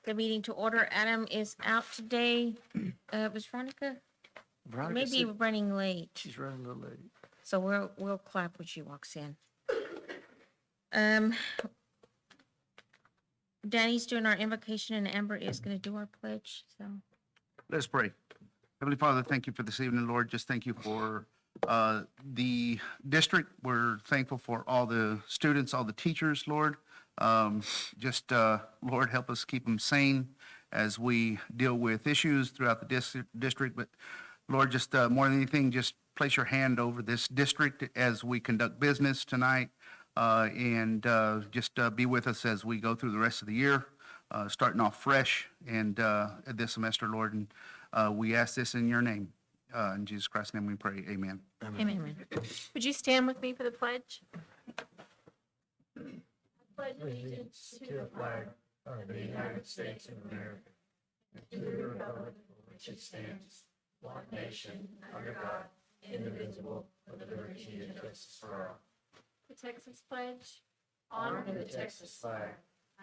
the meeting to order. Adam is out today. Was Veronica? Veronica Maybe said running late. she's running a little late. So we'll clap when she walks in. Danny's doing our invocation and Amber is gonna do our pledge, so. Let's pray. Heavenly Father, thank you for this evening, Lord. Just thank you for the district. We're thankful for all the students, all the teachers, Lord. Lord, help us keep them sane as we deal with issues throughout the district. But Lord, just more than anything, just place your hand over this district as we conduct business tonight. And be with us as we go through the rest of the year, starting off fresh and this semester, Lord. And we ask this in your name. In Jesus Christ's name we pray. Amen. Amen. Would you stand with me for the pledge? I pledge allegiance to the flag of the United States of America and to the republic for which it stands, one nation, under God, indivisible, with liberty and justice for all. The Texas Pledge. Honor to the Texas flag.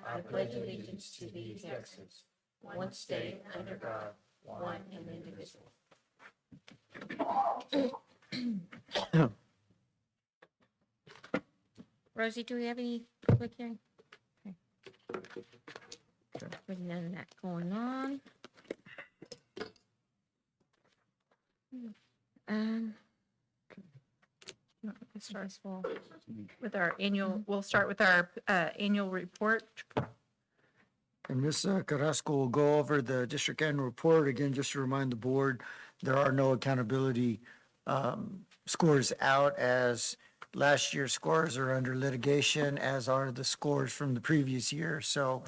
I pledge allegiance to these Texas, one state, under God, one and indivisible. Rosie, do we have any public hearing? Okay. With none of that going on. With our annual, we'll start with our annual report. And Ms. Carrasco will go over the district annual report. Again, just to remind the board, there are no accountability scores out, as last year's scores are under litigation, as are the scores from the previous year. So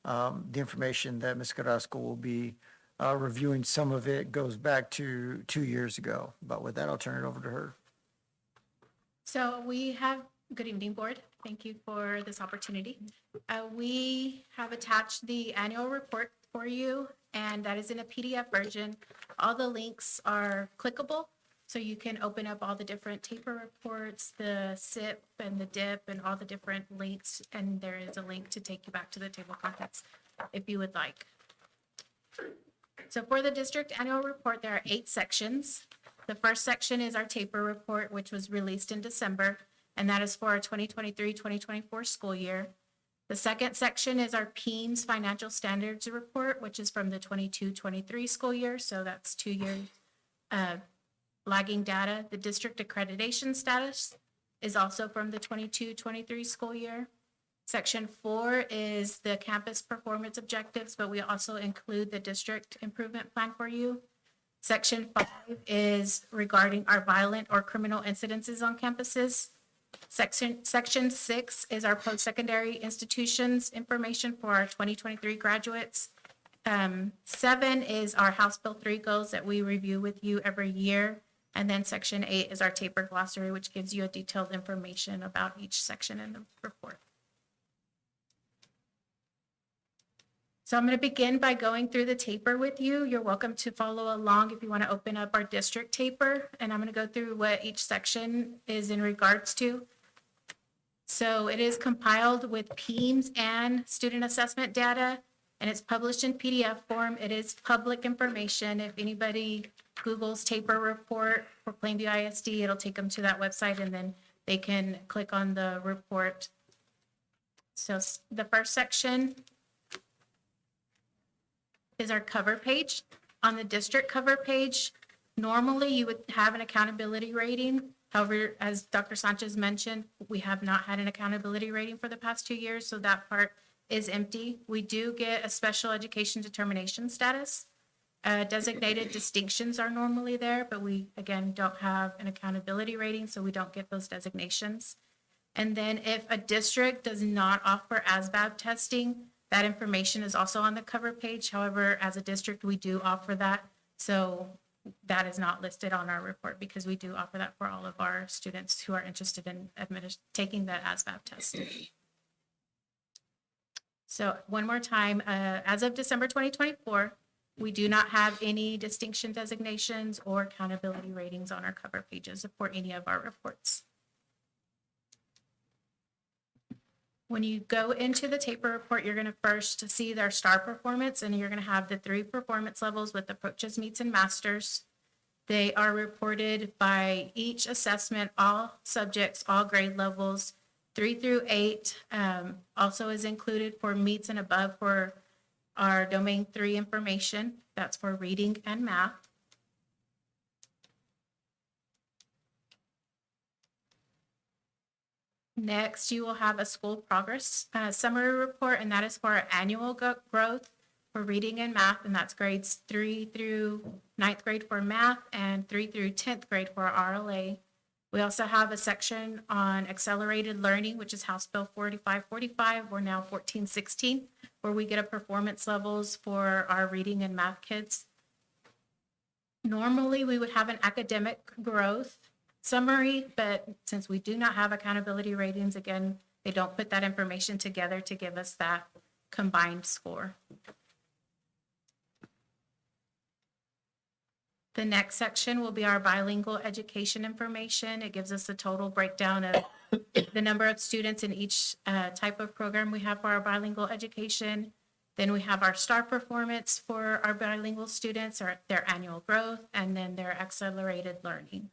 the information that Ms. Carrasco will be reviewing, some of it goes back to 2 years ago. But with that, I'll turn it over to her. So we have, good evening, board. Thank you for this opportunity. We have attached the annual report for you, and that is in a PDF version. All the links are clickable, so you can open up all the different taper reports, the SIP and the DIP, and all the different links, and there is a link to take you back to the table of contents if you would like. So for the district annual report, there are 8 sections. The first section is our taper report, which was released in December, and that is for our 2023-2024 school year. The second section is our PEAMS Financial Standards Report, which is from the 22-23 school year, so that's 2 years lagging data. The district accreditation status is also from the 22-23 school year. Section 4 is the campus performance objectives, but we also include the district improvement plan for you. Section 5 is regarding our violent or criminal incidences on campuses. Section 6 is our post-secondary institutions information for our 2023 graduates. 7 is our House Bill 3 goals that we review with you every year. And then Section 8 is our taper glossary, which gives you a detailed information about each section in the report. So I'm going to begin by going through the taper with you. You're welcome to follow along if you want to open up our district taper, and I'm going to go through what each section is in regards to. So it is compiled with PEAMS and student assessment data, and it's published in PDF form. It is public information. If anybody Googles taper report for Plainview ISD, it'll take them to that website, and then they can click on the report. So the first section is our cover page. On the district cover page, normally you would have an accountability rating. However, as Dr. Sanchez mentioned, we have not had an accountability rating for the past 2 years, so that part is empty. We do get a special education determination status. Designated distinctions are normally there, but we, again, don't have an accountability rating, so we don't get those designations. And then if a district does not offer ASVAB testing, that information is also on the cover page. However, as a district, we do offer that. So that is not listed on our report because we do offer that for all of our students who are interested in taking the ASVAB test. So one more time, as of December 2024, we do not have any distinction designations or accountability ratings on our cover pages for any of our reports. When you go into the taper report, you're going to first see their star performance, and you're going to have the 3 performance levels with approaches, meets, and masters. They are reported by each assessment, all subjects, all grade levels, 3 through 8. Also is included for meets and above for our domain 3 information. That's for reading and math. Next, you will have a school progress summary report, and that is for our annual growth for reading and math, and that's grades 3 through 9th grade for math and 3 through 10th grade for RLA. We also have a section on accelerated learning, which is House Bill 4545. We're now 1416, where we get a performance levels for our reading and math kids. Normally, we would have an academic growth summary, but since we do not have accountability ratings, again, they don't put that information together to give us that combined score. The next section will be our bilingual education information. It gives us a total breakdown of the number of students in each type of program we have for our bilingual education. Then we have our star performance for our bilingual students, or their annual growth, and then their accelerated learning.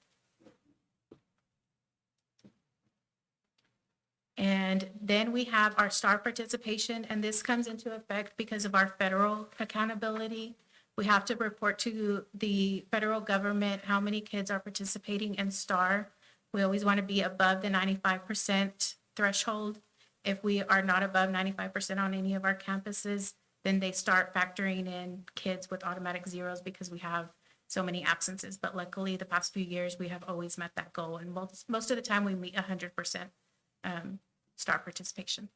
And then we have our star participation, and this comes into effect because of our federal accountability. We have to report to the federal government how many kids are participating in STAR. We always want to be above the 95% threshold. If we are not above 95% on any of our campuses, then they start factoring in kids with automatic zeros because we have so many absences. But luckily, the past few years, we have always met that goal. And most of the time, we meet 100% STAR participation.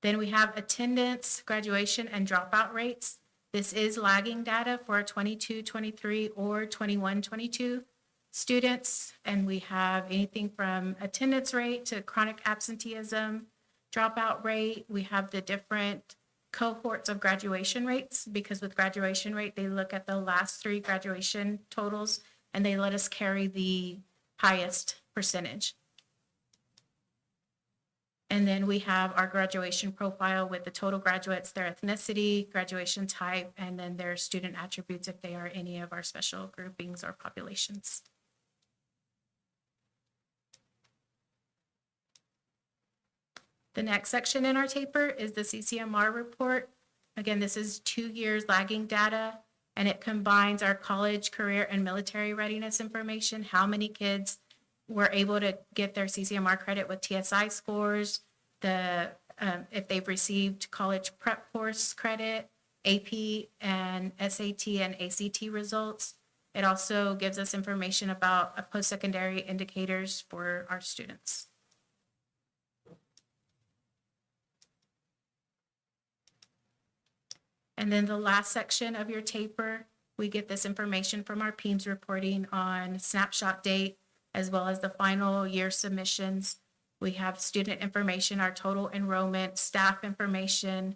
Then we have attendance, graduation, and dropout rates. This is lagging data for 22-23 or 21-22 students. And we have anything from attendance rate to chronic absenteeism, dropout rate. We have the different cohorts of graduation rates, because with graduation rate, they look at the last 3 graduation totals and they let us carry the highest percentage. And then we have our graduation profile with the total graduates, their ethnicity, graduation type, and then their student attributes if they are any of our special groupings or populations. The next section in our taper is the CCMR report. Again, this is 2 years lagging data, and it combines our college, career, and military readiness information, how many kids were able to get their CCMR credit with TSI scores, if they've received college prep course credit, AP and SAT and ACT results. It also gives us information about post-secondary indicators for our students. And then the last section of your taper, we get this information from our PEAMS reporting on snapshot date, as well as the final year submissions. We have student information, our total enrollment, staff information,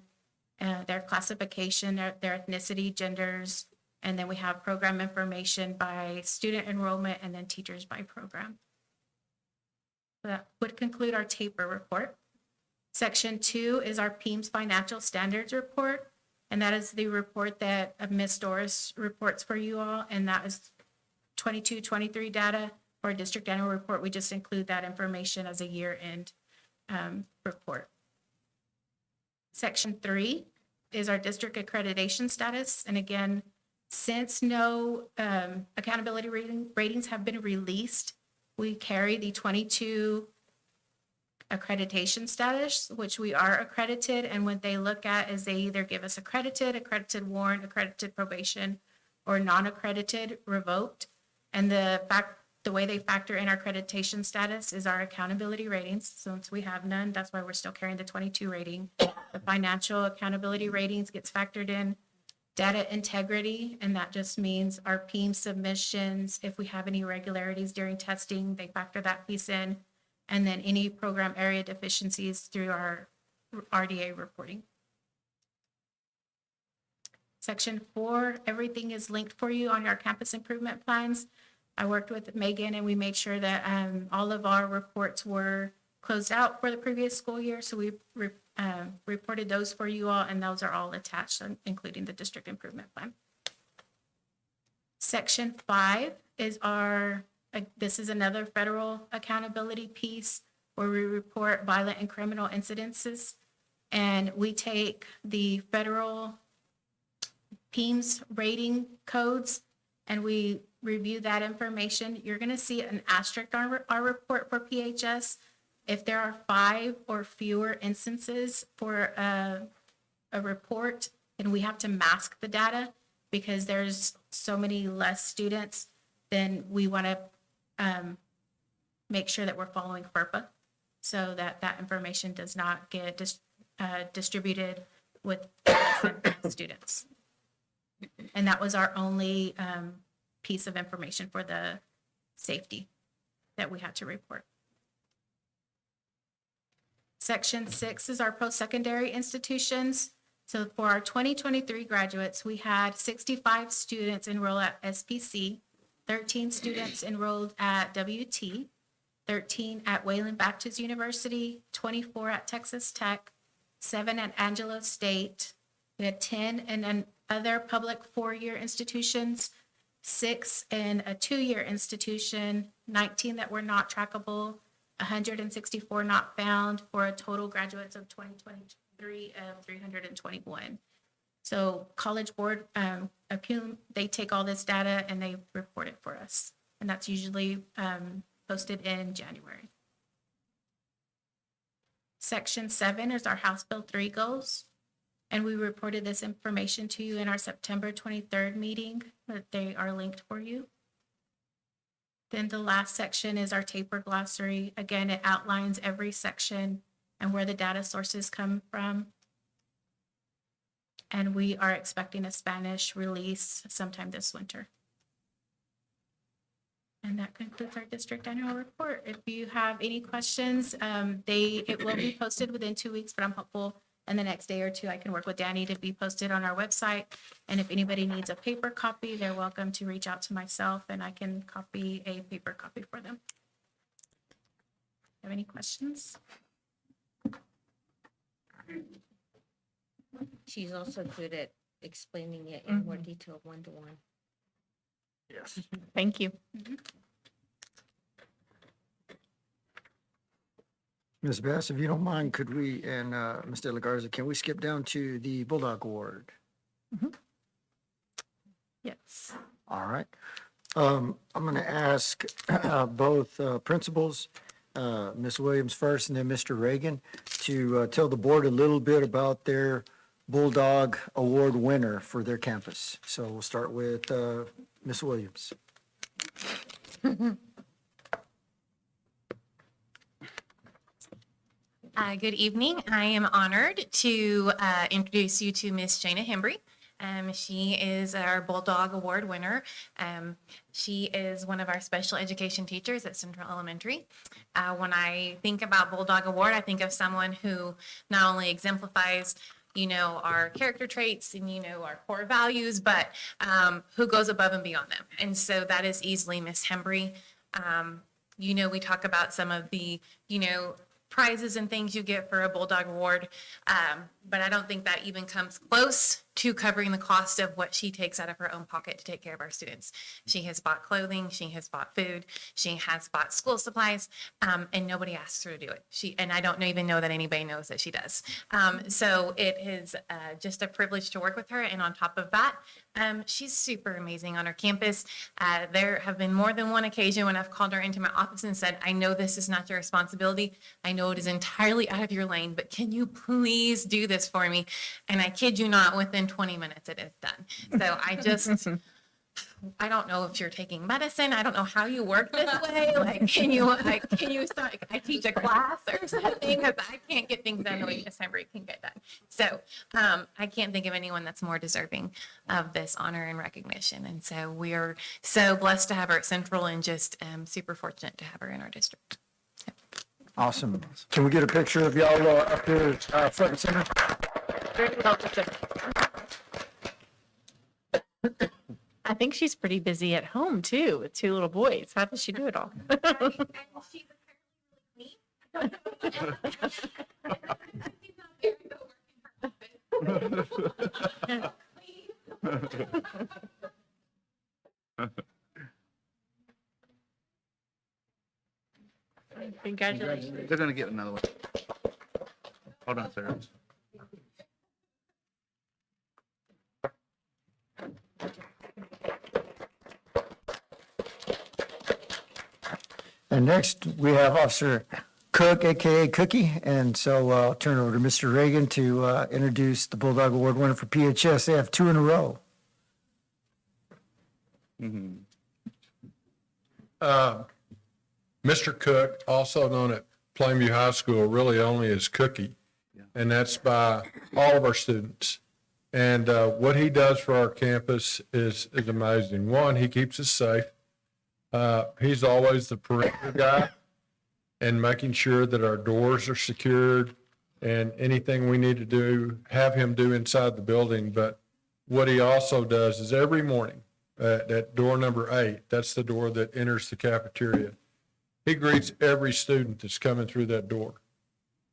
their classification, their ethnicity, genders, and then we have program information by student enrollment and then teachers by program. That would conclude our taper report. Section 2 is our PEAMS financial standards report, and that is the report that Ms. Doris reports for you all, and that is 22-23 data. For a district annual report, we just include that information as a year-end report. Section 3 is our district accreditation status. And again, since no accountability ratings have been released, we carry the 22 accreditation status, which we are accredited. And what they look at is they either give us accredited warrant, accredited probation, or non-accredited revoked. And the way they factor in our accreditation status is our accountability ratings. Since we have none, that's why we're still carrying the 22 rating. The financial accountability ratings gets factored in. Data integrity, and that just means our PEAM submissions. If we have any irregularities during testing, they factor that piece in. And then any program area deficiencies through our RDA reporting. Section 4, everything is linked for you on our campus improvement plans. I worked with Megan and we made sure that all of our reports were closed out for the previous school year. So we reported those for you all, and those are all attached, including the district improvement plan. Section 5 is this is another federal accountability piece where we report violent and criminal incidences. And we take the federal PEMS rating codes and we review that information. You're going to see an asterisk on our report for PHS. If there are 5 or fewer instances for a report, then we have to mask the data because there's so many less students, then we want to make sure that we're following FERPA so that that information does not get distributed with students. And that was our only piece of information for the safety that we had to report. Section 6 is our post-secondary institutions. So for our 2023 graduates, we had 65 students enroll at SPC, 13 students enrolled at WT, 13 at Wayland Baptist University, 24 at Texas Tech, 7 at Angelo State. We had 10 in other public 4-year institutions, 6 in a 2-year institution, 19 that were not trackable, 164 not found, for a total graduates of 2023 of 321. So College Board, they take all this data and they report it for us. And that's usually posted in January. Section 7 is our House Bill 3 goals. And we reported this information to you in our September 23rd meeting, but they are linked for you. Then the last section is our taper glossary. Again, it outlines every section and where the data sources come from. And we are expecting a Spanish release sometime this winter. And that concludes our district annual report. If you have any questions, it will be posted within 2 weeks, but I'm hopeful in the next day or two I can work with Danny to be posted on our website. And if anybody needs a paper copy, they're welcome to reach out to myself and I can copy a paper copy for them. Have any questions? She's also good at explaining it in more detail, one-to-one. Yes. Thank you. Ms. Bass, if you don't mind, could we, and Ms. De La Garza, can we skip down to the Bulldog Award? Yes. All right. I'm going to ask both principals, Ms. Williams first and then Mr. Reagan, to tell the board a little bit about their Bulldog Award winner for their campus. So we'll start with Ms. Williams. Good evening. I am honored to introduce you to Miss Jana Hembry. She is our Bulldog Award winner. She is one of our special education teachers at Central Elementary. When I think about Bulldog Award, I think of someone who not only exemplifies, our character traits and, our core values, but who goes above and beyond them. And so that is easily Miss Hembry. We talk about some of the, prizes and things you get for a Bulldog Award, but I don't think that even comes close to covering the cost of what she takes out of her own pocket to take care of our students. She has bought clothing, she has bought food, she has bought school supplies, and nobody asks her to do it. And I don't even know that anybody knows that she does. So it is just a privilege to work with her. And on top of that, she's super amazing on our campus. There have been more than one occasion when I've called her into my office and said, I know this is not your responsibility. I know it is entirely out of your lane, but can you please do this for me? And I kid you not, within 20 minutes it is done. So I don't know if you're taking medicine. I don't know how you work this way. Can you start? I teach a class or something because I can't get things done the way Miss Hembry can get done. So I can't think of anyone that's more deserving of this honor and recognition. And so we are so blessed to have her at Central and just super fortunate to have her in our district. Awesome. Can we get a picture of y'all up here front and center? I think she's pretty busy at home too with 2 little boys. How does she do it all? And she's apparently really neat Congratulations. They're gonna get another one. Hold on, Sarah. And next, we have Officer Cook, AKA Cookie. And so I'll turn it over to Mr. Reagan to introduce the Bulldog Award winner for PHS. They have 2 in a row. Mr. Cook, also known at Plainview High School, really only as Cookie, and that's by all of our students. And what he does for our campus is amazing. One, he keeps us safe. He's always the perimeter guy and making sure that our doors are secured and anything we need to do, have him do inside the building. But what he also does is every morning at door number 8, that's the door that enters the cafeteria, he greets every student that's coming through that door.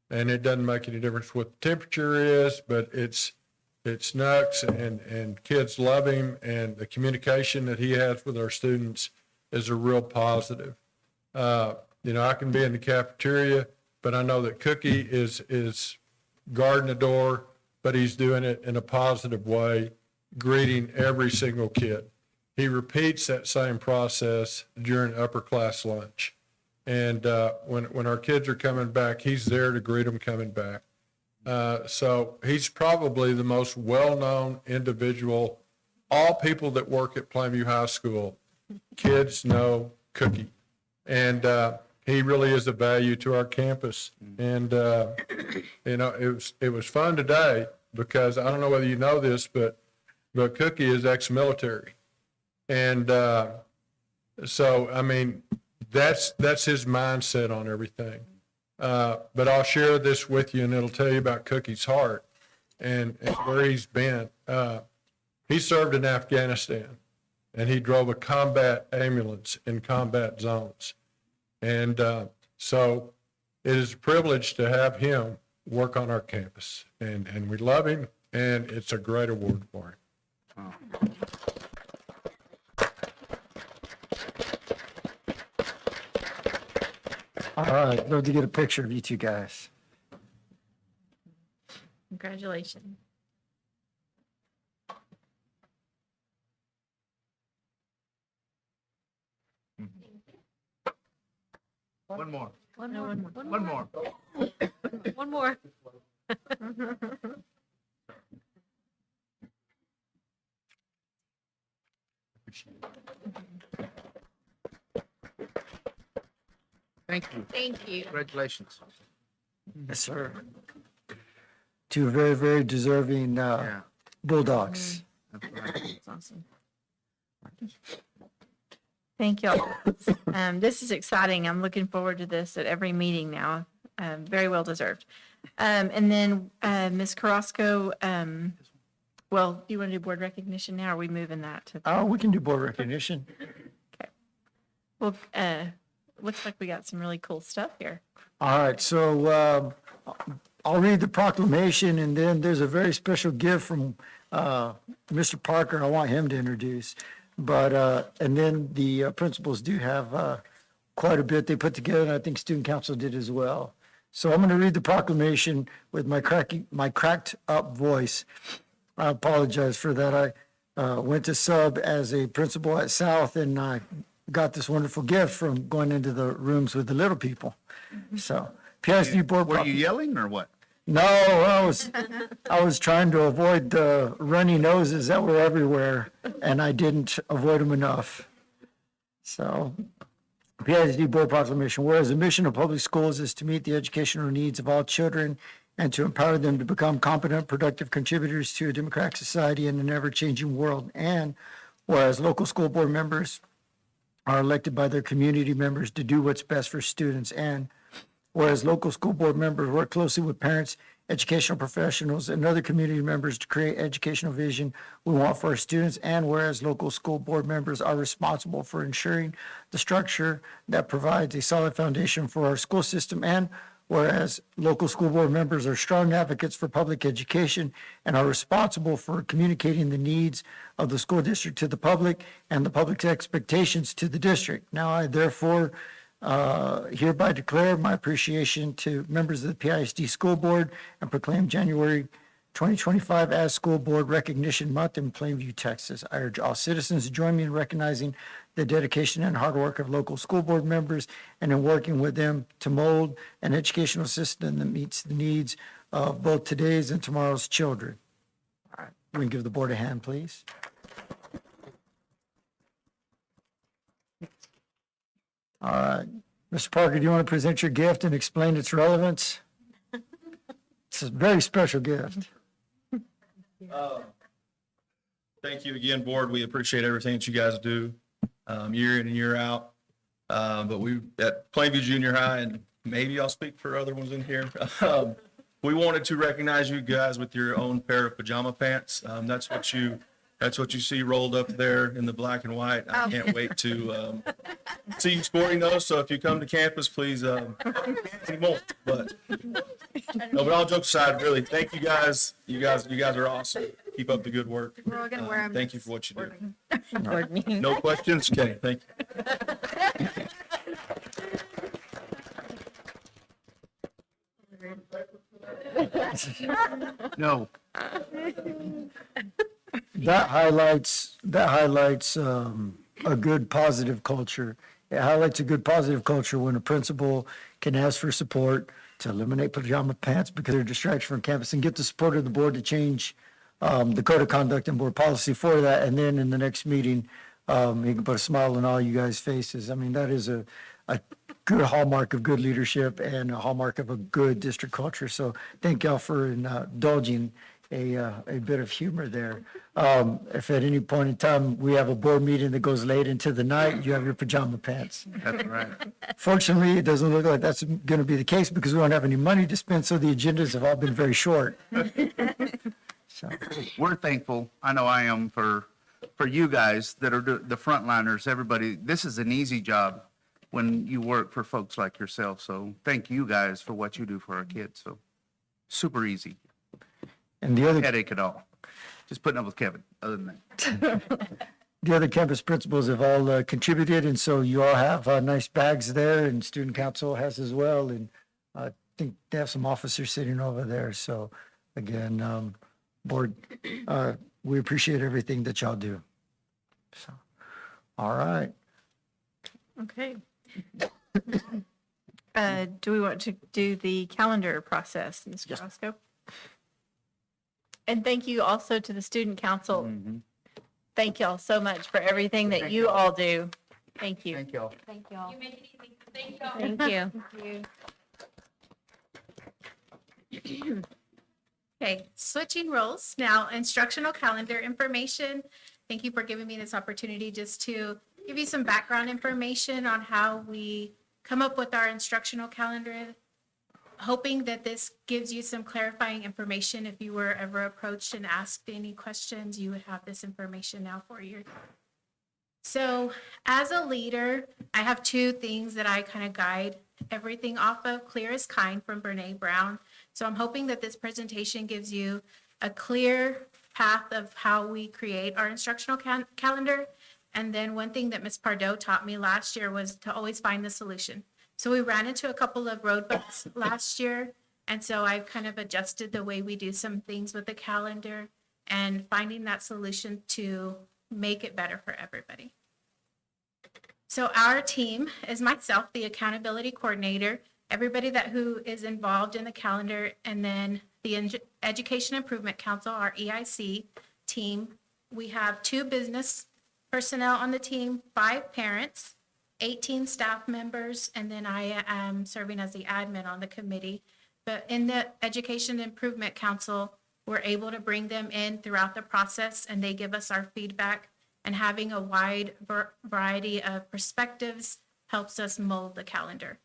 And it doesn't make any difference what the temperature is, but it's nuts and kids love him, and the communication that he has with our students is a real positive. I can be in the cafeteria, but I know that Cookie is guarding the door, but he's doing it in a positive way, greeting every single kid. He repeats that same process during upper class lunch. And when our kids are coming back, he's there to greet them coming back. So he's probably the most well-known individual. All people that work at Plainview High School, kids know Cookie. And he really is a value to our campus. And, it was fun today because I don't know whether you know this, but Cookie is ex-military. And so, I mean, that's his mindset on everything. But I'll share this with you, and it'll tell you about Cookie's heart and where he's been. He served in Afghanistan, and he drove a combat ambulance in combat zones. And so it is a privilege to have him work on our campus. And we love him, and it's a great award for him. All right, love to get a picture of you 2 guys. Congratulations. One more. One No, more, one more. One more. one more. Thank you. Thank you. Congratulations. Yes, sir. 2 very, very deserving Yeah, Bulldogs. that's right. That's awesome. Thank you all. This is exciting. I'm looking forward to this at every meeting now. Very well deserved. And then Ms. Carrasco, well, do you want to do board recognition now? Or are we moving that to? Oh, we can do board recognition. Well, looks like we got some really cool stuff here. All right, so I'll read the proclamation, and then there's a very special gift from Mr. Parker. I want him to introduce. But, and then the principals do have quite a bit they put together, and I think student council did as well. So I'm going to read the proclamation with my cracked up voice. I apologize for that. I went to sub as a principal at South, and I got this wonderful gift from going into the rooms with the little people. So PSD board. Were you yelling or what? No, I was trying to avoid the runny noses that were everywhere, and I didn't avoid them enough. So, PSD Board Proclamation, whereas the mission of public schools is to meet the educational needs of all children and to empower them to become competent, productive contributors to a democratic society in an ever-changing world. And whereas local school board members are elected by their community members to do what's best for students, and whereas local school board members work closely with parents, educational professionals, and other community members to create educational vision we want for our students, and whereas local school board members are responsible for ensuring the structure that provides a solid foundation for our school system, and whereas local school board members are strong advocates for public education and are responsible for communicating the needs of the school district to the public and the public's expectations to the district. Now, I therefore hereby declare my appreciation to members of the PISD School Board and proclaim January 2025 as School Board Recognition Month in Plainview, Texas. I urge all citizens to join me in recognizing the dedication and hard work of local school board members and in working with them to mold an educational system that meets the needs of both today's and tomorrow's children. All right, we can give the board a hand, please. All right, Mr. Parker, do you want to present your gift and explain its relevance? It's a very special gift. Thank you again, board. We appreciate everything that you guys do, year in and year out. But we, at Plainview Junior High, and maybe I'll speak for other ones in here, we wanted to recognize you guys with your own pair of pajama pants. That's what you see rolled up there in the black and white. I can't wait to see you sporting those. So if you come to campus, please, any more. But no, but all jokes aside, really, thank you guys. You guys are awesome. Keep up the good work. We're all gonna wear 'em. Thank you for what you do. Board meeting. No questions? Okay, thank you. No. That highlights a good positive culture. It highlights a good positive culture when a principal can ask for support to eliminate pajama pants because they're a distraction from campus and get the support of the board to change the code of conduct and board policy for that. And then in the next meeting, you can put a smile on all you guys' faces. I mean, that is a good hallmark of good leadership and a hallmark of a good district culture. So thank y'all for indulging a bit of humor there. If at any point in time we have a board meeting that goes late into the night, you have your pajama pants. That's right. Fortunately, it doesn't look like that's going to be the case because we don't have any money to spend, so the agendas have all been very short. So, We're thankful, I know I am, for you guys that are the frontliners, everybody. This is an easy job when you work for folks like yourself. So thank you guys for what you do for our kids. So super easy. and the other Headache at all. Just putting up with Kevin, other than that. The other campus principals have all contributed, and so you all have nice bags there, and student council has as well, and I think they have some officers sitting over there. So again, board, we appreciate everything that y'all do. So, all right. Okay. Do we want to do the calendar process, Ms. Yes. Carrasco? And thank you also to the student council. Thank y'all so much for everything that you all do. Thank you. Thank y'all. Thank y'all. You make it easy. Thank y'all. Thank you. Okay, switching roles now, instructional calendar information. Thank you for giving me this opportunity just to give you some background information on how we come up with our instructional calendar. Hoping that this gives you some clarifying information. If you were ever approached and asked any questions, you would have this information now for you. So as a leader, I have two things that I kind of guide everything off of. Clear is kind from Brene Brown. So I'm hoping that this presentation gives you a clear path of how we create our instructional calendar. And then one thing that Ms. Pardo taught me last year was to always find the solution. So we ran into a couple of roadblocks last year. And so I've kind of adjusted the way we do some things with the calendar and finding that solution to make it better for everybody. So our team is myself, the accountability coordinator, everybody who is involved in the calendar, and then the Education Improvement Council, our EIC team. We have 2 business personnel on the team, 5 parents, 18 staff members, and then I am serving as the admin on the committee. But in the Education Improvement Council, we're able to bring them in throughout the process and they give us our feedback, and having a wide variety of perspectives helps us mold the calendar.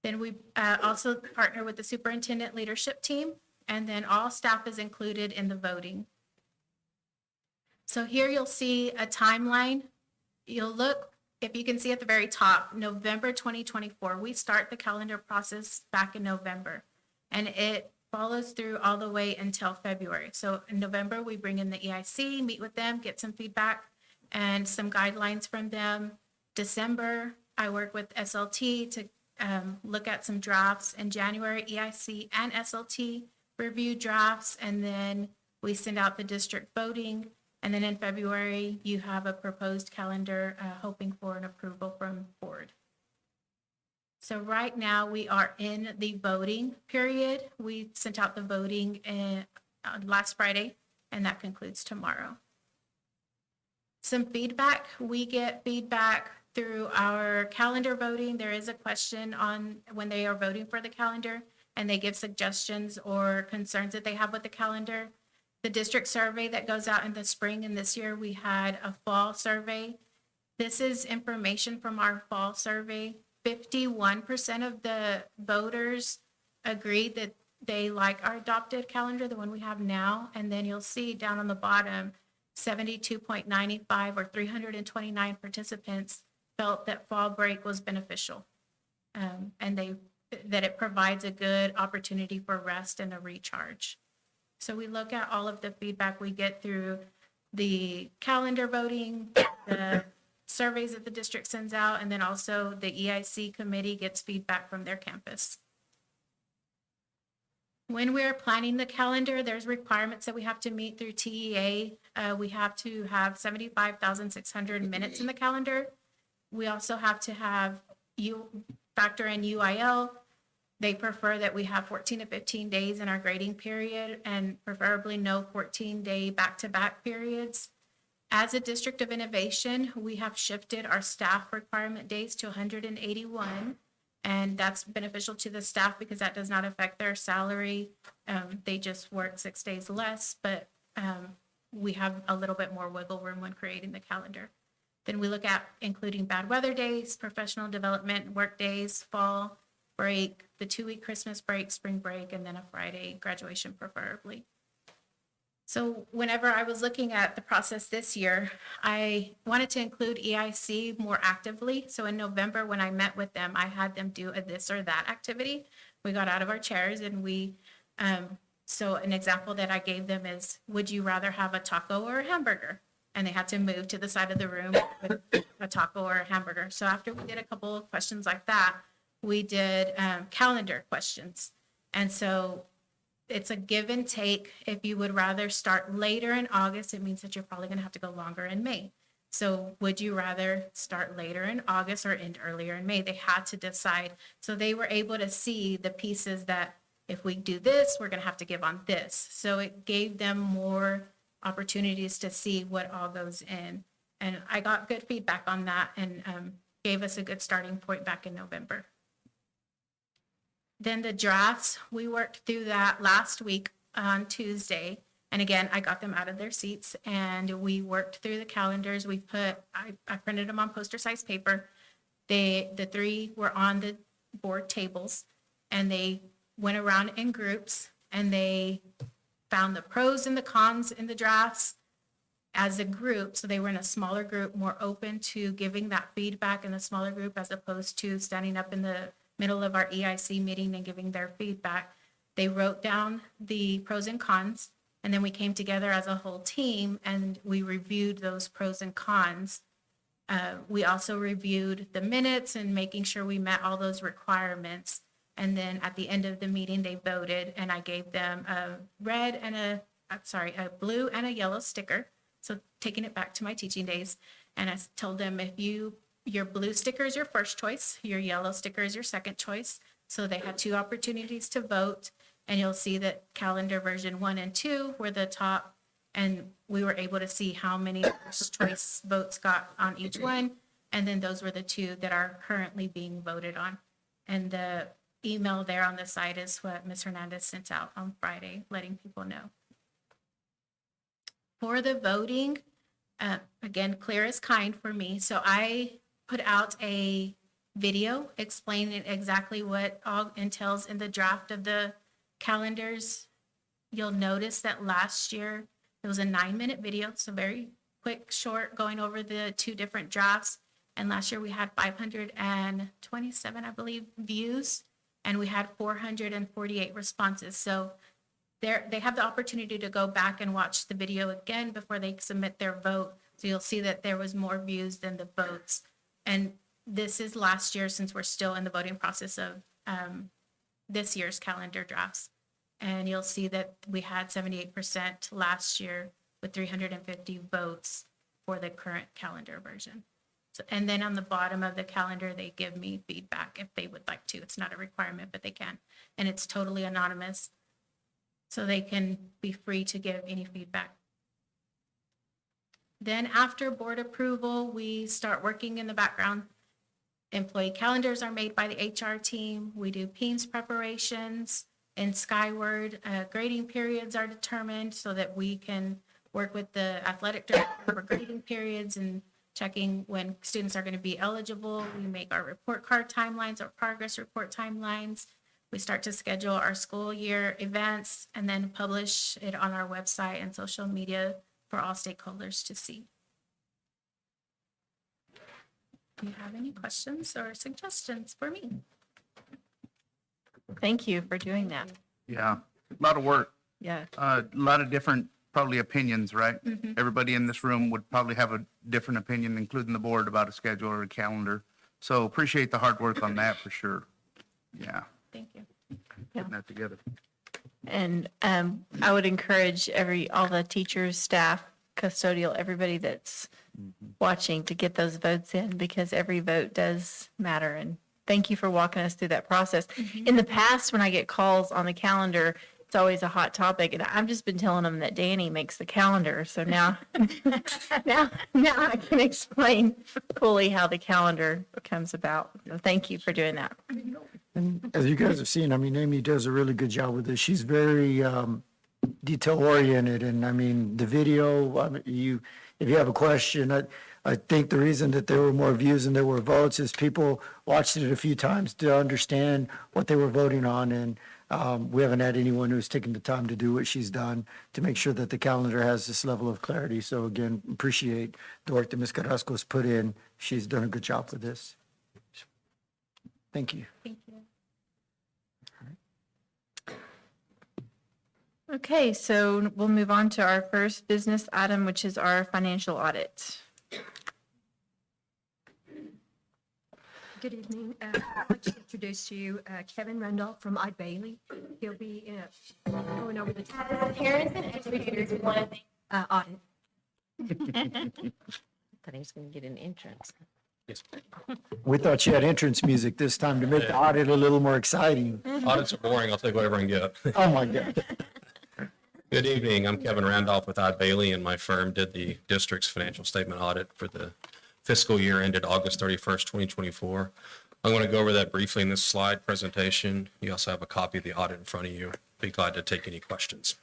Then we also partner with the superintendent leadership team, and then all staff is included in the voting. So here you'll see a timeline. You'll look if you can see at the very top, November 2024, we start the calendar process back in November. And it follows through all the way until February. So in November, we bring in the EIC, meet with them, get some feedback and some guidelines from them. December, I work with SLT to look at some drafts. In January, EIC and SLT review drafts, and then we send out the district voting. And then in February, you have a proposed calendar, hoping for an approval from board. So right now, we are in the voting period. We sent out the voting last Friday, and that concludes tomorrow. Some feedback, we get feedback through our calendar voting. There is a question on when they are voting for the calendar, and they give suggestions or concerns that they have with the calendar. The district survey that goes out in the spring, and this year we had a fall survey. This is information from our fall survey. 51% of the voters agreed that they like our adopted calendar, the one we have now. And then you'll see down on the bottom, 72.95 or 329 participants felt that fall break was beneficial. And that it provides a good opportunity for rest and a recharge. So we look at all of the feedback we get through the calendar voting, the surveys that the district sends out, and then also the EIC committee gets feedback from their campus. When we're planning the calendar, there's requirements that we have to meet through TEA. We have to have 75,600 minutes in the calendar. We also have to have factor in UIL. They prefer that we have 14 to 15 days in our grading period, and preferably no 14-day back-to-back periods. As a district of innovation, we have shifted our staff requirement days to 181, and that's beneficial to the staff because that does not affect their salary. They just work 6 days less, but we have a little bit more wiggle room when creating the calendar. Then we look at including bad weather days, professional development, work days, fall break, the 2-week Christmas break, spring break, and then a Friday graduation preferably. So whenever I was looking at the process this year, I wanted to include EIC more actively. So in November, when I met with them, I had them do a this or that activity. We got out of our chairs and so an example that I gave them is, would you rather have a taco or a hamburger? And they had to move to the side of the room with a taco or a hamburger. So after we did a couple of questions like that, we did calendar questions. And so it's a give and take. If you would rather start later in August, it means that you're probably going to have to go longer in May. So would you rather start later in August or end earlier in May? They had to decide. So they were able to see the pieces that if we do this, we're going to have to give on this. So it gave them more opportunities to see what all goes in. And I got good feedback on that and gave us a good starting point back in November. Then the drafts, we worked through that last week on Tuesday. And again, I got them out of their seats and we worked through the calendars. I printed them on poster size paper. The 3 were on the board tables and they went around in groups and they found the pros and the cons in the drafts as a group. So they were in a smaller group, more open to giving that feedback in the smaller group as opposed to standing up in the middle of our EIC meeting and giving their feedback. They wrote down the pros and cons, and then we came together as a whole team and we reviewed those pros and cons. We also reviewed the minutes and making sure we met all those requirements. And then at the end of the meeting, they voted and I gave them a blue and a yellow sticker. So taking it back to my teaching days. And I told them your blue sticker is your first choice, your yellow sticker is your second choice. So they had 2 opportunities to vote. And you'll see that calendar version 1 and 2 were the top. And we were able to see how many first choice votes got on each one. And then those were the 2 that are currently being voted on. And the email there on the side is what Ms. Hernandez sent out on Friday, letting people know. For the voting, again, clear is kind for me. So I put out a video explaining exactly what all entails in the draft of the calendars. You'll notice that last year it was a 9-minute video, so very quick, short, going over the 2 different drafts. And last year we had 527, I believe, views, and we had 448 responses. So they have the opportunity to go back and watch the video again before they submit their vote. So you'll see that there was more views than the votes. And this is last year, since we're still in the voting process of this year's calendar drafts. And you'll see that we had 78% last year with 350 votes for the current calendar version. So, and then on the bottom of the calendar, they give me feedback if they would like to. It's not a requirement, but they can. And it's totally anonymous. So they can be free to give any feedback. Then after board approval, we start working in the background. Employee calendars are made by the HR team. We do PEIMS preparations. In Skyward, grading periods are determined so that we can work with the athletic director for grading periods and checking when students are going to be eligible. We make our report card timelines or progress report timelines. We start to schedule our school year events and then publish it on our website and social media for all stakeholders to see. Do you have any questions or suggestions for me? Thank you for doing that. Yeah, a lot of work, Yeah. a lot of different probably opinions, right? Mhm. Everybody in this room would probably have a different opinion, including the board, about a schedule or a calendar. So appreciate the hard work on that for sure. Yeah, Thank you. putting that together. And I would encourage all the teachers, staff, custodial, everybody that's watching to get those votes in, because every vote does matter. And thank you for walking us through that process. In the past, when I get calls on the calendar, it's always a hot topic. And I've just been telling them that Danny makes the calendar. So now, now I can explain fully how the calendar comes about. So thank you for doing that. And as you guys have seen, I mean, Amy does a really good job with this. She's very detail oriented, and I mean, the video, I mean, if you have a question, I think the reason that there were more views than there were votes is people watched it a few times to understand what they were voting on, and we haven't had anyone who's taken the time to do what she's done to make sure that the calendar has this level of clarity. So again, appreciate the work that Ms. Carrasco's put in. She's done a good job with this. Thank you. Thank you. Okay, so we'll move on to our first business item, which is our financial audit. Good evening. I'd like to introduce to you Kevin Randolph from Ide Bailey. He'll be going over the Parents and educators want to thank audit. Thought he was going to get an entrance. We thought you had entrance music this time to make the audit a little more exciting. Audits are boring. I'll take whatever I can get. Oh, my God. Good evening. I'm Kevin Randolph with Ide Bailey, and my firm did the district's financial statement audit for the fiscal year ended August 31st, 2024. I'm going to go over that briefly in this slide presentation. You also have a copy of the audit in front of you. Be glad to take any questions.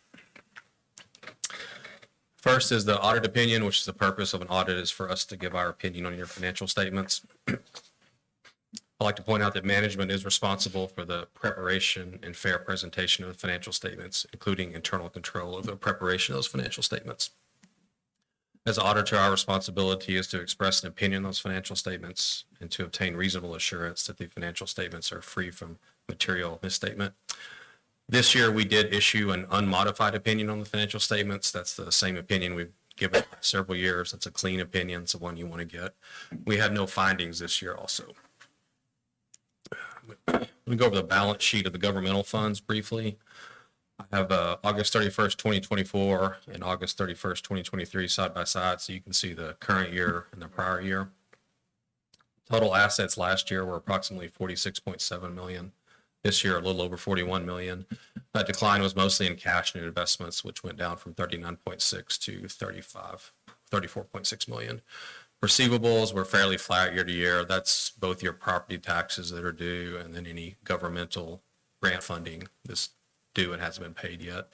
First is the audit opinion, which is the purpose of an audit is for us to give our opinion on your financial statements. I'd like to point out that management is responsible for the preparation and fair presentation of the financial statements, including internal control of the preparation of those financial statements. As auditor, our responsibility is to express an opinion on those financial statements and to obtain reasonable assurance that the financial statements are free from material misstatement. This year, we did issue an unmodified opinion on the financial statements. That's the same opinion we've given several years. That's a clean opinion. It's the one you want to get. We had no findings this year also. Let me go over the balance sheet of the governmental funds briefly. I have August 31st, 2024 and August 31st, 2023 side by side, so you can see the current year and the prior year. Total assets last year were approximately 46.7 million. This year, a little over 41 million. That decline was mostly in cash and investments, which went down from 39.6 to 34.6 million. Receivables were fairly flat year to year. That's both your property taxes that are due and then any governmental grant funding that's due and hasn't been paid yet.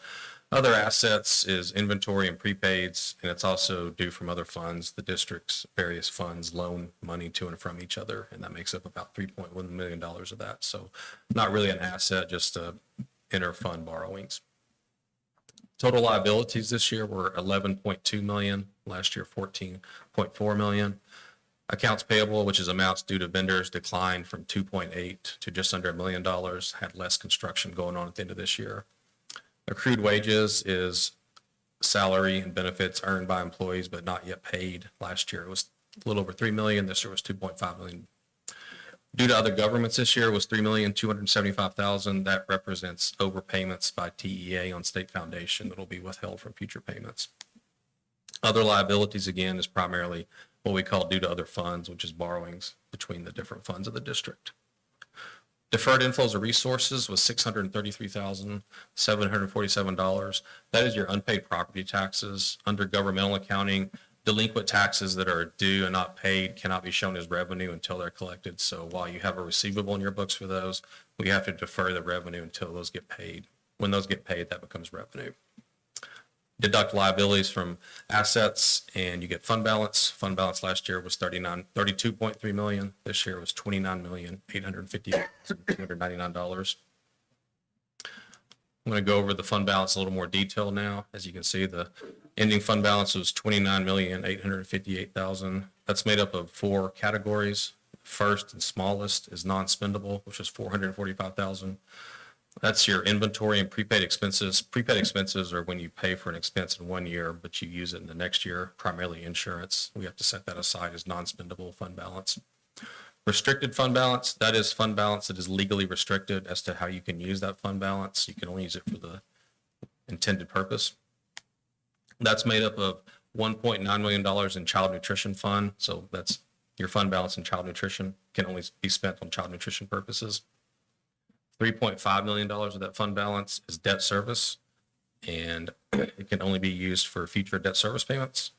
Other assets is inventory and prepaids, and it's also due from other funds. The district's various funds loan money to and from each other, and that makes up about $3.1 million of that. So not really an asset, just inter-fund borrowings. Total liabilities this year were 11.2 million, last year 14.4 million. Accounts payable, which is amounts due to vendors, declined from 2.8 to just under $1 million, had less construction going on at the end of this year. Accrued wages is salary and benefits earned by employees but not yet paid. Last year it was a little over 3 million. This year was 2.5 million. Due to other governments this year was 3,275,000. That represents overpayments by TEA on state foundation that will be withheld from future payments. Other liabilities, again, is primarily what we call due to other funds, which is borrowings between the different funds of the district. Deferred inflows of resources was $633,747. That is your unpaid property taxes. Under governmental accounting, delinquent taxes that are due and not paid cannot be shown as revenue until they're collected. So while you have a receivable in your books for those, we have to defer the revenue until those get paid. When those get paid, that becomes revenue. Deduct liabilities from assets and you get fund balance. Fund balance last year was 32.3 million. This year was $29,858,299. I'm going to go over the fund balance in a little more detail now. As you can see, the ending fund balance was $29,858,000. That's made up of 4 categories. First and smallest is non-spendable, which is $445,000. That's your inventory and prepaid expenses. Prepaid expenses are when you pay for an expense in 1 year, but you use it in the next year, primarily insurance. We have to set that aside as non-spendable fund balance. Restricted fund balance, that is fund balance that is legally restricted as to how you can use that fund balance. You can only use it for the intended purpose. That's made up of $1.9 million in child nutrition fund. So that's your fund balance in child nutrition can only be spent on child nutrition purposes. $3.5 million of that fund balance is debt service, and it can only be used for future debt service payments.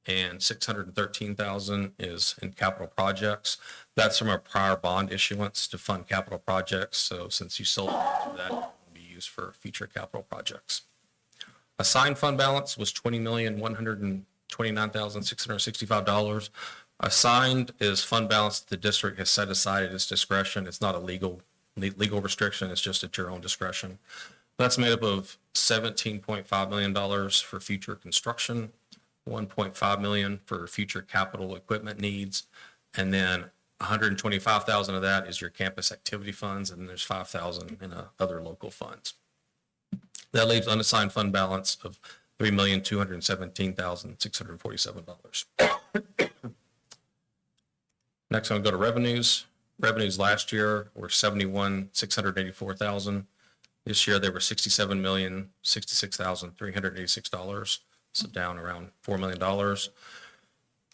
And $613,000 is in capital projects. That's from our prior bond issuance to fund capital projects. So since you sold that, it will be used for future capital projects. Assigned fund balance was $20,129,665. Assigned is fund balance that the district has set aside at its discretion. It's not a legal restriction. It's just at your own discretion. That's made up of $17.5 million for future construction, $1.5 million for future capital equipment needs, and then $125,000 of that is your campus activity funds, and there's $5,000 in other local funds. That leaves unassigned fund balance of $3,217,647. Next, I'm going to go to revenues. Revenues last year were $71,684,000. This year they were $67,066,386, so down around $4 million.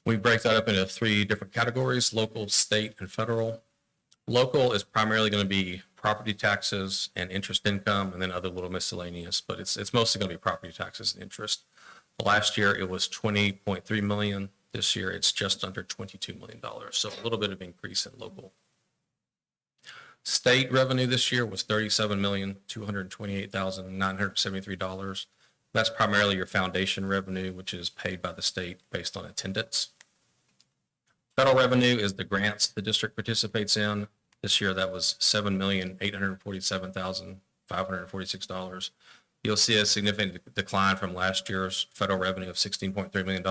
We break that up into 3 different categories: local, state, and federal. Local is primarily going to be property taxes and interest income, and then other little miscellaneous, but it's mostly going to be property taxes and interest. Last year it was $20.3 million. This year it's just under $22 million, so a little bit of increase in local. State revenue this year was $37,228,973. That's primarily your foundation revenue, which is paid by the state based on attendance. Federal revenue is the grants the district participates in. This year that was $7,847,546. You'll see a significant decline from last year's federal revenue of $16.3 million.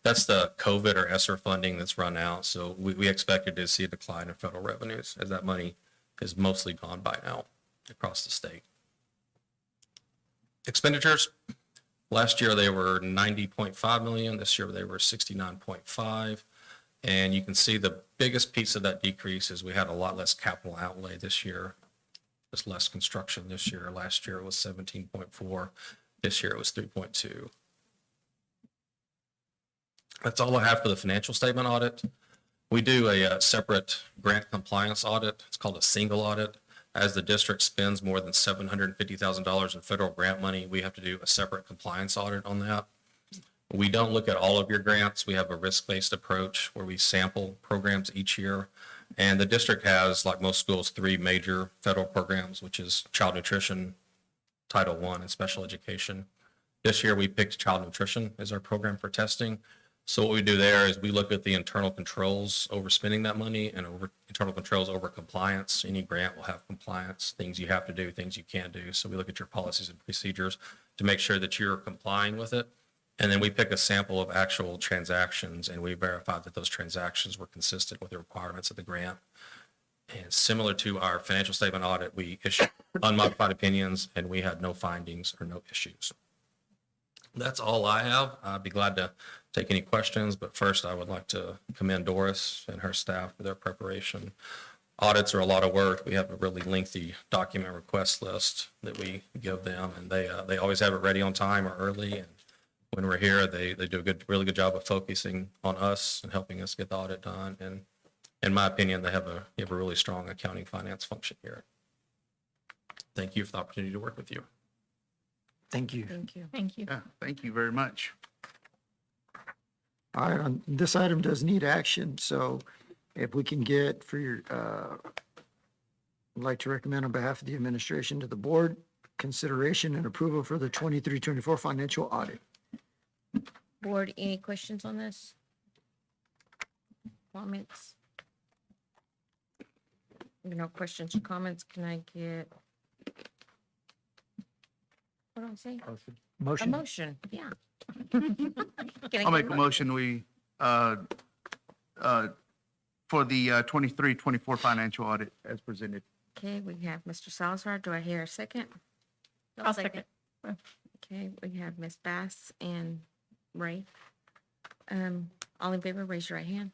That's the COVID or ESSER funding that's run out. So we expected to see a decline in federal revenues as that money is mostly gone by now across the state. Expenditures, last year they were $90.5 million. This year they were $69.5. And you can see the biggest piece of that decrease is we had a lot less capital outlay this year. There's less construction this year. Last year it was 17.4. This year it was 3.2. That's all I have for the financial statement audit. We do a separate grant compliance audit. It's called a single audit. As the district spends more than $750,000 in federal grant money, we have to do a separate compliance audit on that. We don't look at all of your grants. We have a risk-based approach where we sample programs each year. And the district has, like most schools, 3 major federal programs, which is child nutrition, Title I, and special education. This year we picked child nutrition as our program for testing. So what we do there is we look at the internal controls over spending that money and over internal controls over compliance. Any grant will have compliance, things you have to do, things you can't do. So we look at your policies and procedures to make sure that you're complying with it. And then we pick a sample of actual transactions and we verify that those transactions were consistent with the requirements of the grant. And similar to our financial statement audit, we issued unmodified opinions and we had no findings or no issues. That's all I have. I'd be glad to take any questions, but first I would like to commend Doris and her staff for their preparation. Audits are a lot of work. We have a really lengthy document request list that we give them, and they always have it ready on time or early. And when we're here, they do a really good job of focusing on us and helping us get the audit done. And in my opinion, they have a really strong accounting finance function here. Thank you for the opportunity to work with you. Thank you. Thank you. Thank you. Yeah, thank you very much. All right, this item does need action, so if we can get for your, I'd like to recommend on behalf of the administration to the board, consideration and approval for the 23-24 financial audit. Board, any questions on this? Comments? No questions or comments, can I get? What do I say? A Motion? motion, yeah. Can I I'll get make a motion, we, for the 23-24 financial audit as presented. Okay, we have Mr. Salazar. Do I hear a second? I'll second. Okay, we have Ms. Bass and Ray. All in favor, raise your right hand.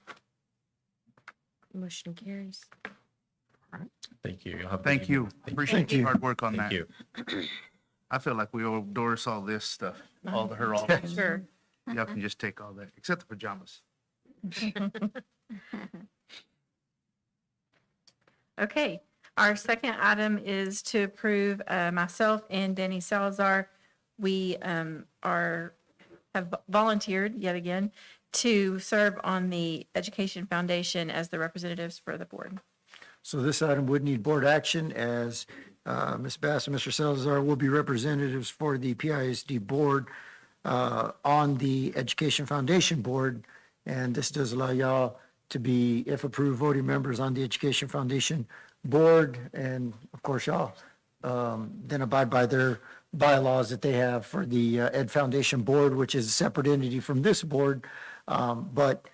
Motion carries. Thank you. You'll have a good Thank you. evening. Appreciate Thank your you. hard work on Thank that. you. I feel like we owe Doris all this stuff, all the her office. Sure. Y'all can just take all that, except the pajamas. Okay, our second item is to approve myself and Danny Salazar. We have volunteered yet again to serve on the Education Foundation as the representatives for the board. So this item would need board action as Ms. Bass and Mr. Salazar will be representatives for the PISD board on the Education Foundation Board. And this does allow y'all to be, if approved, voting members on the Education Foundation Board. And of course, y'all then abide by their bylaws that they have for the Ed Foundation Board, which is a separate entity from this board. But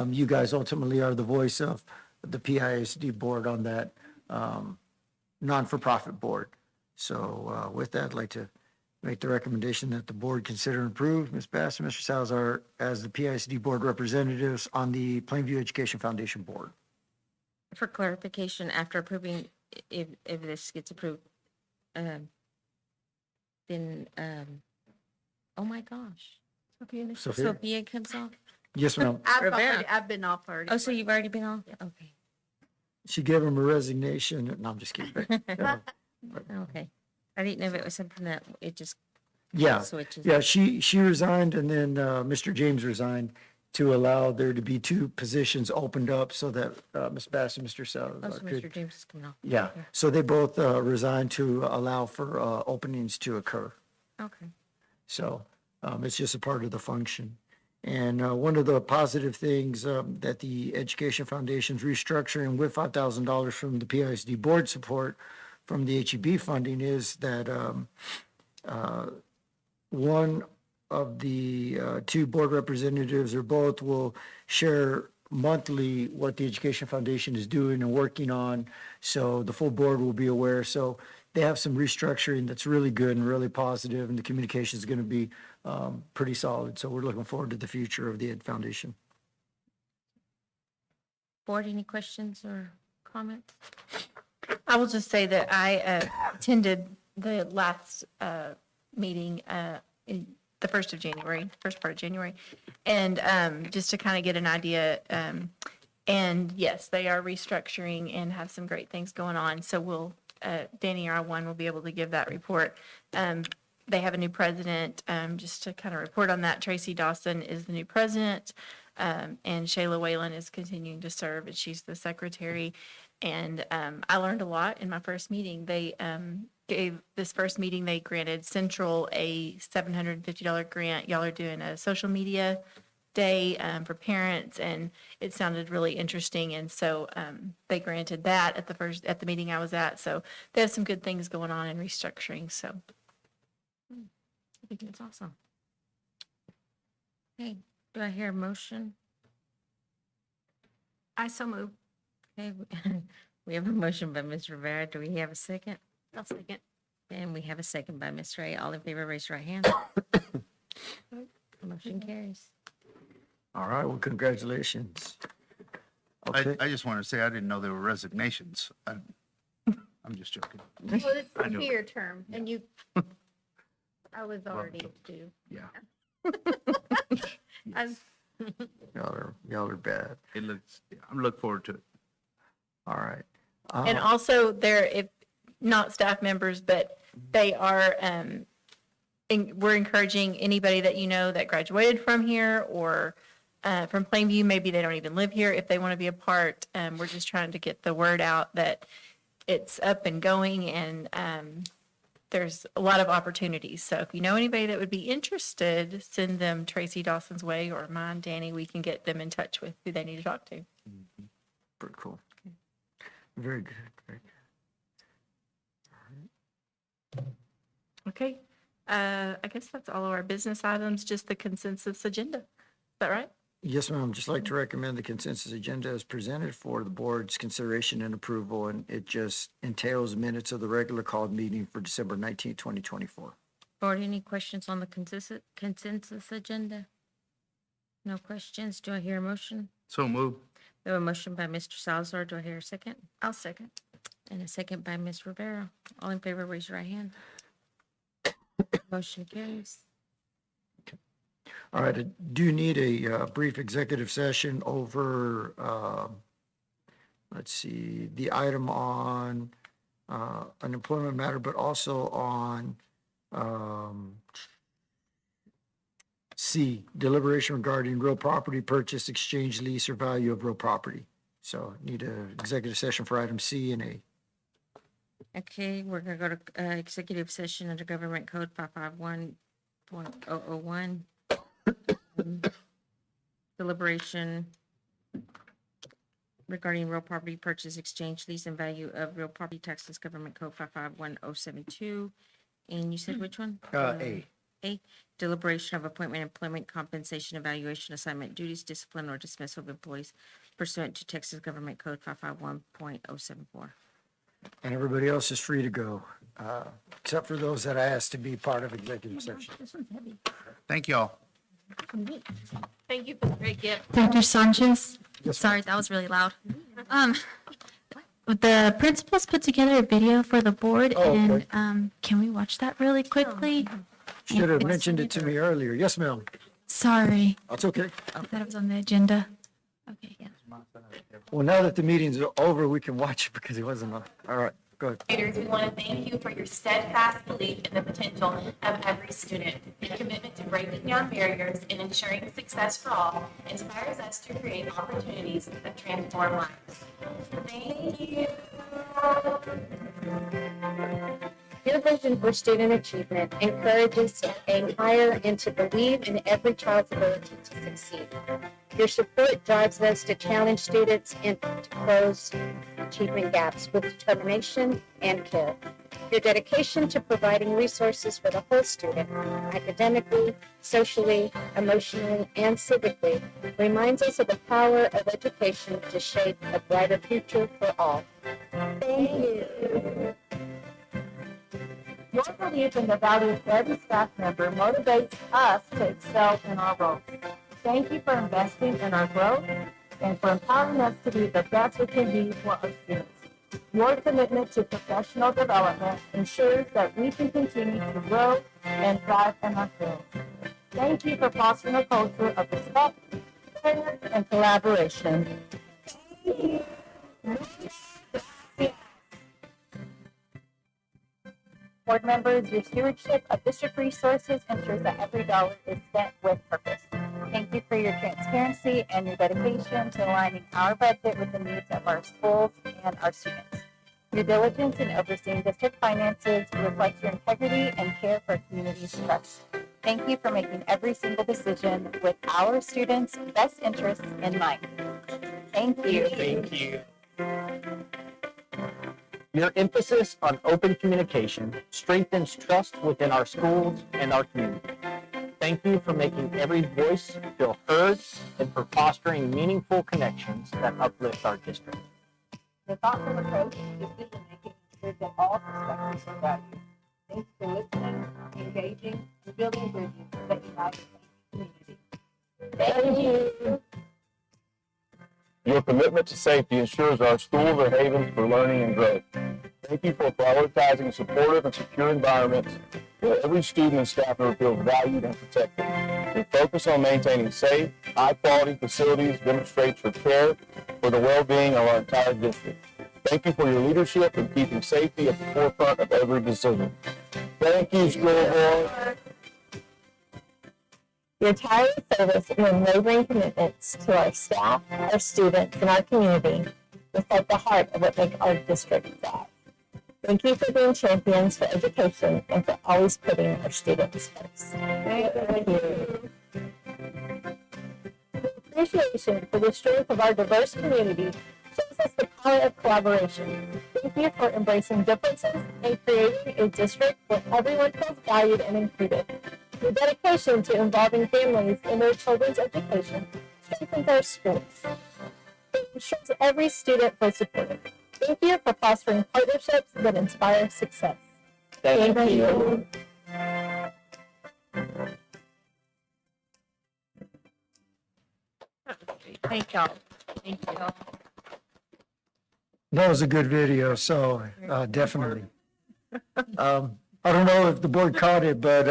you guys ultimately are the voice of the PISD board on that non-for-profit board. So with that, I'd like to make the recommendation that the board consider and approve Ms. Bass and Mr. Salazar as the PISD board representatives on the Plainview Education Foundation Board. For clarification, after approving, if this gets approved, then, oh my gosh, Sophia? Sophia comes off? Yes, ma'am. Rivera. I've been off already. Oh, so you've already been off? Okay, She gave him a resignation. No, I'm just kidding. okay. I didn't know if it was something that it just Yeah, switches. yeah, she resigned and then Mr. James resigned to allow there to be two positions opened up so that Ms. Bass and Mr. Oh, Salazar so could. Mr. James is coming off. Yeah, Okay. so they both resigned to allow for openings to occur. Okay. So it's just a part of the function. And one of the positive things that the Education Foundation's restructuring with $5,000 from the PISD board support from the HEB funding is that one of the two board representatives or both will share monthly what the Education Foundation is doing and working on. So the full board will be aware. So they have some restructuring that's really good and really positive, and the communication is going to be pretty solid. So we're looking forward to the future of the Ed Foundation. Board, any questions or comments? I will just say that I attended the last meeting in the 1st of January, first part of January, and just to kind of get an idea. And yes, they are restructuring and have some great things going on. So we'll, Danny, our one, will be able to give that report. They have a new president, just to kind of report on that. Tracy Dawson is the new president, and Shayla Whalen is continuing to serve, and she's the secretary. And I learned a lot in my first meeting. They they granted Central a $750 grant. Y'all are doing a social media day for parents, and it sounded really interesting. And so they granted that at the meeting I was at. So they have some good things going on in restructuring. So I think it's awesome. Okay, do I hear a motion? I so move. Okay, we have a motion by Ms. Rivera. Do we have a second? I'll second. And we have a second by Ms. Ray. All in favor, raise your right hand. Motion carries. All right, well, congratulations. Okay, I just want to say, I didn't know there were resignations. I'm just joking. Well, it's I know. a 2-year term, and you, I was already due. Yeah, y'all are bad. it looks, yeah, I'm looking forward to it. All right. And also they're, if not staff members, but they are, we're encouraging anybody that you know that graduated from here or from Plainview, maybe they don't even live here, if they want to be a part, we're just trying to get the word out that it's up and going and there's a lot of opportunities. So if you know anybody that would be interested, send them Tracy Dawson's way or mine, Danny, we can get them in touch with who they need to talk to. Very cool. Very good, very good. Okay, I guess that's all of our business items, just the consensus agenda. Is that right? Yes, ma'am. Just like to recommend the consensus agenda as presented for the board's consideration and approval, and it just entails minutes of the regular called meeting for December 19th, 2024. Board, any questions on the consensus agenda? No questions. Do I hear a motion? So move. We have a motion by Mr. Salazar. Do I hear a second? I'll second. And a second by Ms. Rivera. All in favor, raise your right hand. Motion carries. All right, I do need a brief executive session over, let's see, the item on an employment matter, but also on C, deliberation regarding real property purchase, exchange, lease, or value of real property. So need an executive session for item C and A. Okay, we're gonna go to executive session under Government Code 551.001. Deliberation regarding real property purchase, exchange, lease, and value of real property, Texas Government Code 551.072. And you said which one? A. A, deliberation of appointment, employment, compensation, evaluation, assignment, duties, discipline, or dismissal of employees pursuant to Texas Government Code 551.074. And everybody else is free to go, except for those that I asked to be part of executive session. This one's heavy. Thank y'all. Thank you for the great gift. Dr. Sanchez, Yes, sorry, that was really loud. The principals put together a video for the board, Oh, okay. and can we watch that really quickly? Should have mentioned it to me earlier. Yes, ma'am. Sorry, That's okay. I thought it was on the agenda. Okay, yeah. Well, now that the meeting's over, we can watch it because it wasn't on. All right, go ahead. Educators, we want to thank you for your steadfast belief in the potential of every student. Your commitment to breaking down barriers and ensuring success for all inspires us to create opportunities that transform lives. Thank you. Your vision for student achievement encourages to aim higher and to believe in every child's ability to succeed. Your support drives us to challenge students and to close achievement gaps with determination and care. Your dedication to providing resources for the whole student, academically, socially, emotionally, and civically, reminds us of the power of education to shape a brighter future for all. Thank you. Your belief in the value of every staff member motivates us to excel in our roles. Thank you for investing in our growth and for empowering us to be the best we can be for our students. Your commitment to professional development ensures that we can continue to grow and thrive in our fields. Thank you for fostering a culture of respect, fairness, and collaboration. Board members, your stewardship of district resources ensures that every dollar is spent with purpose. Thank you for your transparency and your dedication to aligning our budget with the needs of our schools and our students. Your diligence in overseeing district finances reflects your integrity and care for community's trust. Thank you for making every single decision with our students' best interests in mind. Thank you. Thank you. Your emphasis on open communication strengthens trust within our schools and our community. Thank you for making every voice feel heard and for fostering meaningful connections that uplift our district. The thoughtful approach to decision-making ensures that all perspectives are valued. Thanks for listening, engaging, and building bridges that unite the community. Thank you. Your commitment to safety ensures our schools are havens for learning and growth. Thank you for prioritizing supportive and secure environments where every student and staff member feels valued and protected. Your focus on maintaining safe, high-quality facilities demonstrates your care for the well-being of our entire district. Thank you for your leadership in keeping safety at the forefront of every decision. Thank you, school board. Your tireless service and unwavering commitments to our staff, our students, and our community reflect the heart of what makes our district thrive. Thank you for being champions for education and for always putting our students first. Thank you. Appreciation for the strength of our diverse community shows us the power of collaboration. Thank you for embracing differences and creating a district where everyone feels valued and included. Your dedication to involving families in their children's education strengthens our schools. It ensures every student feels supported. Thank you for fostering partnerships that inspire success. Thank you. Thank y'all. Thank you. That was a good video, so definitely. I don't know if the board caught it, but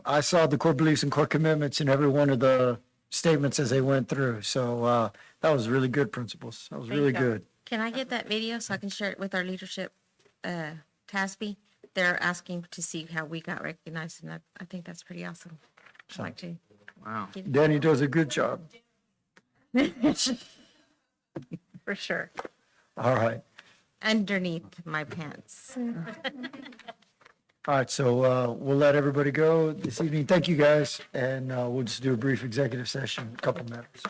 I saw the core beliefs and core commitments in every one of the statements as they went through. So that was really good, principals. That was really Thank you. good. Can I get that video so I can share it with our leadership, TASB? They're asking to see how we got recognized, and I think that's pretty awesome. I'd like to. Wow. Danny does a good job. For sure. All right. Underneath my pants. All right, so we'll let everybody go this evening. Thank you, guys, and we'll just do a brief executive session, a couple minutes.